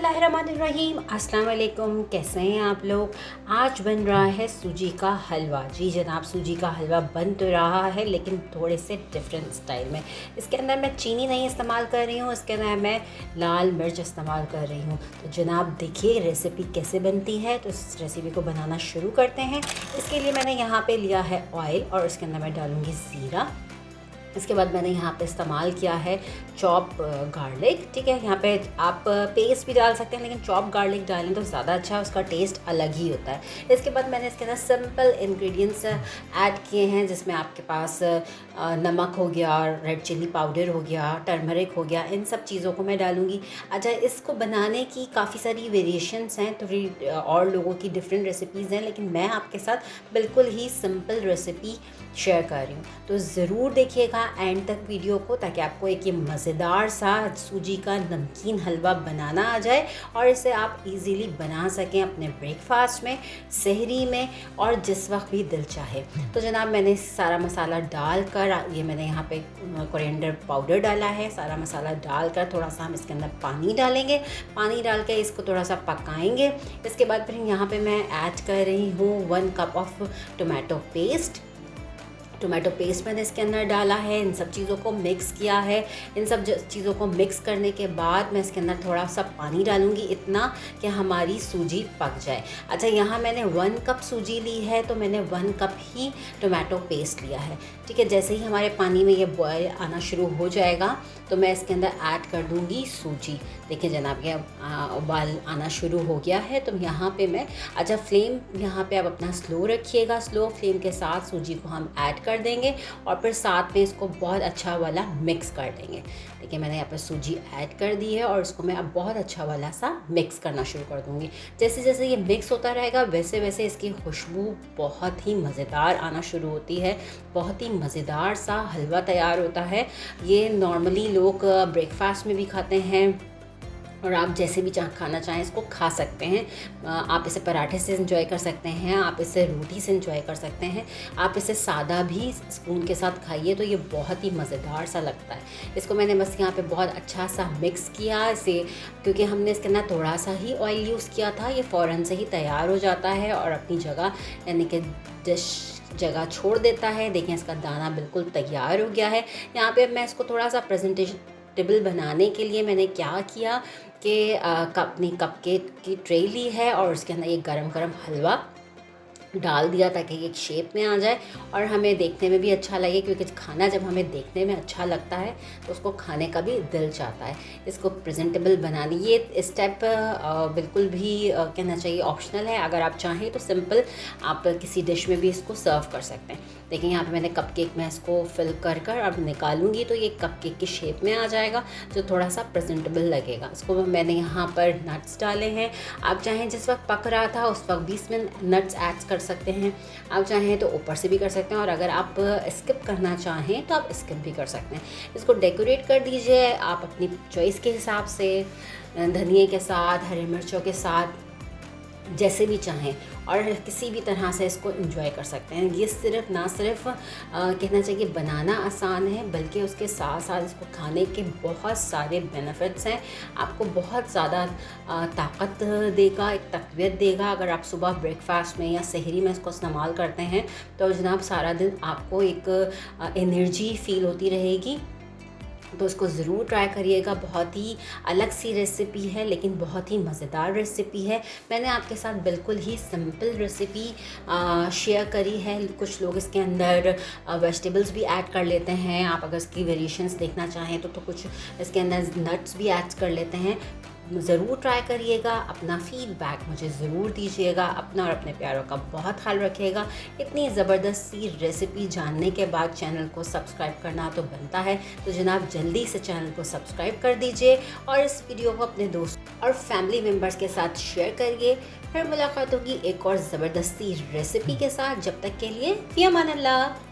बिस्मिल्लाहिर्रहमानिर्रहीम। अस्सलाम वालेकुम। कैसे हैं आप लोग। आज बन रहा है सूजी का हलवा। जी जनाब, सूजी का हलवा बन तो रहा है लेकिन थोड़े से डिफरेंट स्टाइल में। इसके अंदर मैं चीनी नहीं इस्तेमाल कर रही हूँ, इसके अंदर मैं लाल मिर्च इस्तेमाल कर रही हूँ। तो जनाब देखिए रेसिपी कैसे बनती है। तो इस रेसिपी को बनाना शुरू करते हैं। इसके लिए मैंने यहाँ पर लिया है ऑयल और इसके अंदर मैं डालूँगी ज़ीरा। इसके बाद मैंने यहाँ पे इस्तेमाल किया है चॉप गार्लिक। ठीक है, यहाँ पे आप पेस्ट भी डाल सकते हैं लेकिन चॉप गार्लिक डालें तो ज़्यादा अच्छा है, उसका टेस्ट अलग ही होता है। इसके बाद मैंने इसके अंदर सिंपल इंग्रेडिएंट्स ऐड किए हैं, जिसमें आपके पास नमक हो गया, रेड चिल्ली पाउडर हो गया, टर्मरिक हो गया, इन सब चीज़ों को मैं डालूँगी। अच्छा, इसको बनाने की काफ़ी सारी वेरिएशंस हैं, तो और लोगों की डिफरेंट रेसिपीज़ हैं, लेकिन मैं आपके साथ बिल्कुल ही सिंपल रेसिपी शेयर कर रही हूँ। तो ज़रूर देखिएगा एंड तक वीडियो को, ताकि आपको एक ये मज़ेदार सा सूजी का नमकीन हलवा बनाना आ जाए और इसे आप इजीली बना सकें अपने ब्रेकफास्ट में, सहरी में और जिस वक्त भी दिल चाहे। तो जनाब मैंने सारा मसाला डालकर, ये मैंने यहाँ पे कोरिएंडर पाउडर डाला है। सारा मसाला डालकर थोड़ा सा हम इसके अंदर पानी डालेंगे। पानी डाल के इसको थोड़ा सा पकाएंगे। इसके बाद फिर यहाँ पे मैं ऐड कर रही हूँ 1 कप ऑफ टोमेटो पेस्ट मैंने इसके अंदर डाला है। इन सब चीज़ों को मिक्स किया है। इन सब चीज़ों को मिक्स करने के बाद मैं इसके अंदर थोड़ा सा पानी डालूंगी, इतना कि हमारी सूजी पक जाए। अच्छा, यहाँ मैंने 1 कप सूजी ली है तो मैंने 1 कप ही टोमेटो पेस्ट लिया है। ठीक है, जैसे ही हमारे पानी में ये बॉयल आना शुरू हो जाएगा तो मैं इसके अंदर ऐड कर दूँगी सूजी। देखिए जनाब, ये उबाल आना शुरू हो गया है तो यहाँ पे मैं, अच्छा फ्लेम यहाँ पे आप अपना स्लो रखिएगा। स्लो फ्लेम के साथ सूजी को हम ऐड कर देंगे और फिर साथ में इसको बहुत अच्छा वाला मिक्स कर देंगे। देखिए मैंने यहाँ पर सूजी ऐड कर दी है और इसको मैं अब बहुत अच्छा वाला सा मिक्स करना शुरू कर दूँगी। जैसे जैसे ये मिक्स होता रहेगा वैसे वैसे इसकी खुशबू बहुत ही मज़ेदार आना शुरू होती है। बहुत ही मज़ेदार सा हलवा तैयार होता है। ये नॉर्मली लोग ब्रेकफास्ट में भी खाते हैं और आप जैसे भी खाना चाहें इसको खा सकते हैं। आप इसे पराठे से एंजॉय कर सकते हैं, आप इसे रोटी से एंजॉय कर सकते हैं, आप इसे सादा भी स्पून के साथ खाइए तो ये बहुत ही मज़ेदार सा लगता है। इसको मैंने बस यहाँ पे बहुत अच्छा सा मिक्स किया इसे, क्योंकि हमने इसके अंदर थोड़ा सा ही ऑयल यूज़ किया था। ये फ़ौरन से ही तैयार हो जाता है और अपनी जगह, यानी कि डिश जगह छोड़ देता है। देखें इसका दाना बिल्कुल तैयार हो गया है। यहाँ पे मैं इसको थोड़ा सा प्रेजेंटेबल बनाने के लिए मैंने क्या किया कि अपनी कपकेक की ट्रे ली है और उसके अंदर ये गरम गरम हलवा डाल दिया ताकि एक शेप में आ जाए और हमें देखने में भी अच्छा लगे, क्योंकि खाना जब हमें देखने में अच्छा लगता है तो उसको खाने का भी दिल चाहता है। इसको प्रेजेंटेबल बनानी, ये स्टेप बिल्कुल भी कहना चाहिए ऑप्शनल है। अगर आप चाहें तो सिंपल आप किसी डिश में भी इसको सर्व कर सकते हैं। देखिए यहाँ पे मैंने कपकेक में इसको फिल कर अब निकालूंगी तो ये कपकेक की शेप में आ जाएगा, जो थोड़ा सा प्रेजेंटेबल लगेगा। इसको मैंने यहाँ पर नट्स डाले हैं। आप चाहें जिस वक्त पक रहा था उस वक्त भी इसमें नट्स ऐड कर सकते हैं, आप चाहें तो ऊपर से भी कर सकते हैं, और अगर आप स्किप करना चाहें तो आप स्किप भी कर सकते हैं। इसको डेकोरेट कर दीजिए आप अपनी चॉइस के हिसाब से, धनिए के साथ, हरी मिर्चों के साथ, जैसे भी चाहें, और किसी भी तरह से इसको एंजॉय कर सकते हैं। ये सिर्फ ना सिर्फ कहना चाहिए बनाना आसान है, बल्कि उसके साथ साथ इसको खाने के बहुत सारे बेनिफिट्स हैं। आपको बहुत ज़्यादा ताकत देगा, एक तक़वियत देगा। अगर आप सुबह ब्रेकफास्ट में या सहरी में इसको इस्तेमाल करते हैं तो जनाब सारा दिन आपको एक एनर्जी फ़ील होती रहेगी। तो इसको ज़रूर ट्राई करिएगा। बहुत ही अलग सी रेसिपी है लेकिन बहुत ही मज़ेदार रेसिपी है। मैंने आपके साथ बिल्कुल ही सिंपल रेसिपी शेयर करी है। कुछ लोग इसके अंदर वेजिटेबल्स भी ऐड कर लेते हैं। आप अगर इसकी वेरिएशंस देखना चाहें तो कुछ इसके अंदर नट्स भी ऐड कर लेते हैं। ज़रूर ट्राई करिएगा। अपना फ़ीडबैक मुझे ज़रूर दीजिएगा। अपना और अपने प्यारों का बहुत ख्याल रखिएगा। इतनी ज़बरदस्त सी रेसिपी जानने के बाद चैनल को सब्सक्राइब करना तो बनता है, तो जनाब जल्दी से चैनल को सब्सक्राइब कर दीजिए और इस वीडियो को अपने दोस्त और फैमिली मेम्बर्स के साथ शेयर करिए। फिर मुलाकात होगी एक और ज़बरदस्ती रेसिपी के साथ। जब तक के लिए फ़ी अमान अल्लाह।